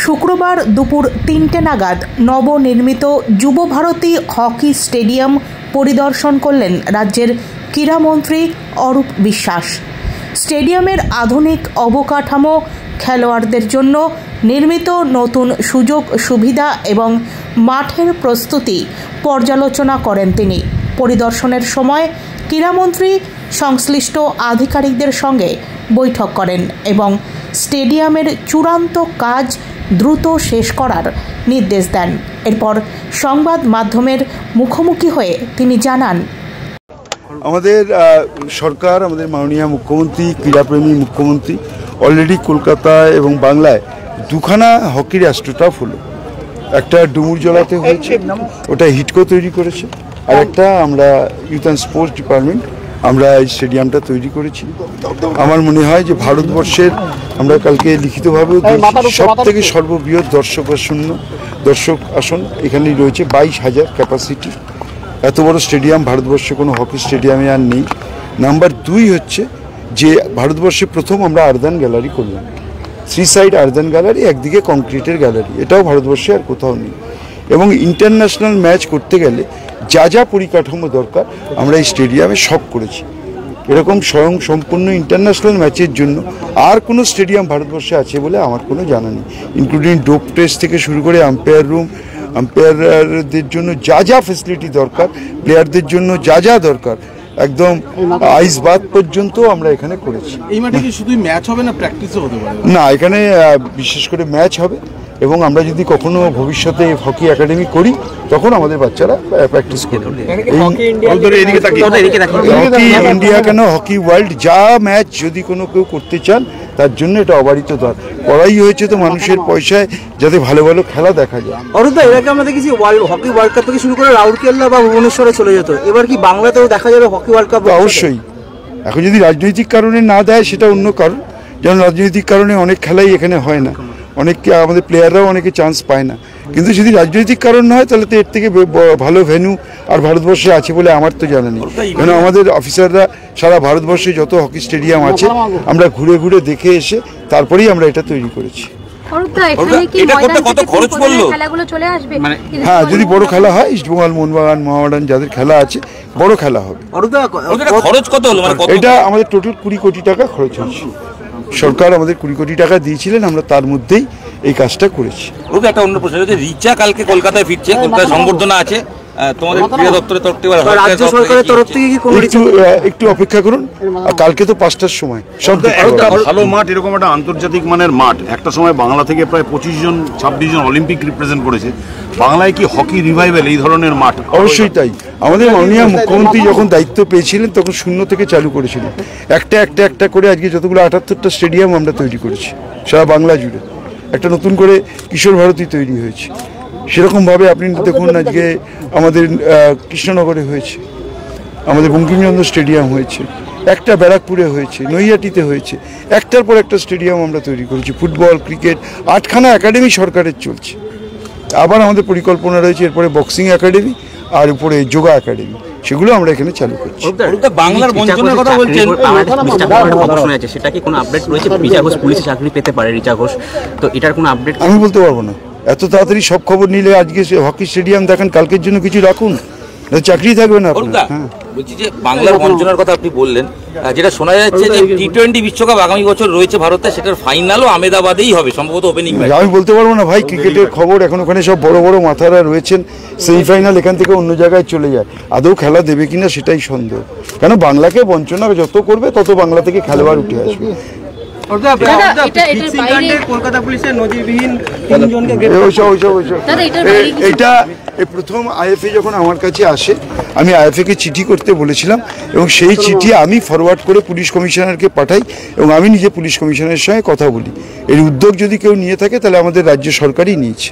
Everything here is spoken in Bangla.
শুক্রবার দুপুর ৩টে নাগাদ নবনির্মিত যুব ভারতী হকি স্টেডিয়াম পরিদর্শন করলেন রাজ্যের ক্রীড়ামন্ত্রী অরূপ বিশ্বাস। স্টেডিয়ামের আধুনিক অবকাঠামো, খেলোয়াড়দের জন্য নির্মিত নতুন সুযোগ সুবিধা এবং মাঠের প্রস্তুতি পর্যালোচনা করেন তিনি। পরিদর্শনের সময় ক্রীড়ামন্ত্রী সংশ্লিষ্ট আধিকারিকদের সঙ্গে বৈঠক করেন এবং স্টেডিয়ামের চূড়ান্ত কাজ দ্রুত শেষ করার নির্দেশ দেন। এরপর সংবাদ মাধ্যমের মুখোমুখি হয়ে তিনি জানান, আমাদের সরকার, আমাদের মাননীয় মুখ্যমন্ত্রী, ক্রীড়াপ্রেমী মুখ্যমন্ত্রী অলরেডি কলকাতায় এবং বাংলায় দুখানা হকির অ্যাস্ট্রোটার্ফ হলো। একটা ডুমুরজলাতে হয়েছে, ওটা হিটকো তৈরি করেছে, আর একটা আমরা ইউথ অ্যান্ড স্পোর্টস ডিপার্টমেন্ট আমরা এই স্টেডিয়ামটা তৈরি করেছি। আমার মনে হয় যে ভারতবর্ষের, আমরা কালকে লিখিতভাবেও সব থেকে সর্ববৃহৎ দর্শক আসন এখানেই রয়েছে, 22,000 ক্যাপাসিটি। এত বড় স্টেডিয়াম ভারতবর্ষে কোনো হকি স্টেডিয়ামে আর নেই। নাম্বার 2 হচ্ছে যে ভারতবর্ষে প্রথম আমরা আর্দান গ্যালারি করলাম, 3 সাইড আর্দান গ্যালারি, একদিকে কংক্রিটের গ্যালারি, এটাও ভারতবর্ষে আর কোথাও নেই। এবং ইন্টারন্যাশনাল ম্যাচ করতে গেলে যা যা পরিকাঠামো দরকার আমরা এই স্টেডিয়ামে সব করেছি। এরকম স্বয়ং সম্পূর্ণ ইন্টারন্যাশনাল ম্যাচের জন্য আর কোনো স্টেডিয়াম ভারতবর্ষে আছে বলে আমার কোনো জানা নেই, ইনক্লুডিং ডোপ টেস্ট থেকে শুরু করে আম্পায়ার রুম, আম্পায়ারদের জন্য যা যা ফেসিলিটি দরকার, প্লেয়ারদের জন্য যা যা দরকার, একদম আইস বাথ পর্যন্ত আমরা এখানে করেছি। এই মাঠে কি শুধু ম্যাচ হবে না প্র্যাকটিসও হতে পারে? না, এখানে বিশেষ করে ম্যাচ হবে এবং আমরা যদি কখনো ভবিষ্যতে হকি একাডেমি করি তখন আমাদের বাচ্চারা প্র্যাকটিস করবে। হকি ইন্ডিয়া কেন, হকি ওয়ার্ল্ড, যা ম্যাচ যদি কোনো কেউ করতে চান তার জন্য এটা অবারিত দর করাই হয়েছে, তো মানুষের পয়সায় যাতে ভালো ভালো খেলা দেখা যায়। অরুণদা, এর আগে আমরা দেখেছি হকি ওয়ার্ল্ড কাপ থেকে শুরু করে রাউরকেল্লা বা ভুবনেশ্বরে চলে যেত, এবার কি বাংলাতেও দেখা যাবে হকি ওয়ার্ল্ড কাপ? অবশ্যই। এখন যদি রাজনৈতিক কারণে না দেয় সেটা অন্য কারণ, যেমন রাজনৈতিক কারণে অনেক খেলাই এখানে হয় না, অনেকে আমাদের প্লেয়াররাও অনেকে চান্স পায় না। কিন্তু যদি রাজনৈতিক কারণ না হয় তাহলে তো এর থেকে ভালো ভেন্যু আর ভারতবর্ষে আছে বলে আমার তো জানা নেই। কেন আমাদের অফিসাররা সারা ভারতবর্ষে যত হকি স্টেডিয়াম আছে আমরা ঘুরে ঘুরে দেখে এসে তারপরেই আমরা এটা তৈরি করেছি। হ্যাঁ, যদি বড় খেলা হয়, ইস্টবেঙ্গল, মোহনবাগান, মোহামেডান যাদের খেলা আছে, বড় খেলা হবে। এটা আমাদের টোটাল 20 কোটি টাকা খরচ হয়েছে। সরকার আমাদের 20 কোটি টাকা দিয়েছিলেন, আমরা তার মধ্যেই এই কাজটা করেছি। একটা অন্য প্রশ্ন, রিচা কালকে কলকাতায় ফিরছে, কলকাতায় সংবর্ধনা আছে, তোমাদের ক্রীড়া দপ্তরের তরফ থেকে, রাজ্য সরকারের তরফ থেকে কি একটু অপেক্ষা করুন, কালকে তো 5টার সময় ভালো মাঠ, এরকম একটা আন্তর্জাতিক মানের মাঠ, একটা সময় বাংলা থেকে প্রায় 25-26 জন অলিম্পিক রিপ্রেজেন্ট করেছে। বাংলায় কি হকি রিভাইভাল এই ধরনের মাঠ? অবশ্যই তাই। আমাদের মাননীয় মুখ্যমন্ত্রী যখন দায়িত্ব পেয়েছিলেন তখন 0 থেকে চালু করেছিলেন, একটা করে আজকে যতগুলো 78টা স্টেডিয়াম আমরা তৈরি করেছি সারা বাংলা জুড়ে। একটা নতুন করে কিশোর ভারতী তৈরি হয়েছে, সেরকমভাবে আপনি দেখুন আজকে আমাদের কৃষ্ণনগরে হয়েছে, আমাদের বঙ্কিমচন্দ্র স্টেডিয়াম হয়েছে, একটা ব্যারাকপুরে হয়েছে, নৈহাটিতে হয়েছে, একটার পর একটা স্টেডিয়াম আমরা তৈরি করেছি। ফুটবল, ক্রিকেট, 8খানা একাডেমি সরকারের চলছে। আবার আমাদের পরিকল্পনা রয়েছে এরপরে বক্সিং একাডেমি আর উপরে যোগা একাডেমি, সেগুলো আমরা এখানে চালু করছি। বাংলার বঞ্চনার কথা বলছেন, সেটা কি কোনো আপডেট রয়েছে? রিচা ঘোষ পুলিশে চাকরি পেতে পারে, রিচা ঘোষ, তো এটার কোনো আপডেট আমি বলতে পারবো না। এত তাড়াতাড়ি সব খবর নিলে আজকে হকি স্টেডিয়াম দেখেন, কালকের জন্য কিছু রাখুন, চাকরি থাকবে না। বলছি যে বাংলার বঞ্চনার কথা আপনি বললেন, যেটা শোনা যাচ্ছে যে টি-20 বিশ্বকাপ আগামী বছর রয়েছে ভারতে, সেটার ফাইনালও আহমেদাবাদেই হবে, সম্ভবত ওপেনিং ম্যাচ। আমি বলতে পারবো না ভাই, ক্রিকেটের খবর এখন ওখানে সব বড় বড় মাথারা রয়েছেন, সেমিফাইনাল এখান থেকে অন্য জায়গায় চলে যায়, আদৌ খেলা দেবে কিনা সেটাই সন্দেহ। কেন বাংলাকে বঞ্চনা যত করবে তত বাংলা থেকে খেলোয়াড় উঠে আসবে। এটা প্রথম আইএফএ যখন আমার কাছে আসে, আমি আইএফএ কে চিঠি করতে বলেছিলাম এবং সেই চিঠি আমি ফরওয়ার্ড করে পুলিশ কমিশনারকে পাঠাই এবং আমি নিজে পুলিশ কমিশনারের সঙ্গে কথা বলি। এর উদ্যোগ যদি কেউ নিয়ে থাকে তাহলে আমাদের রাজ্য সরকারই নিয়েছে।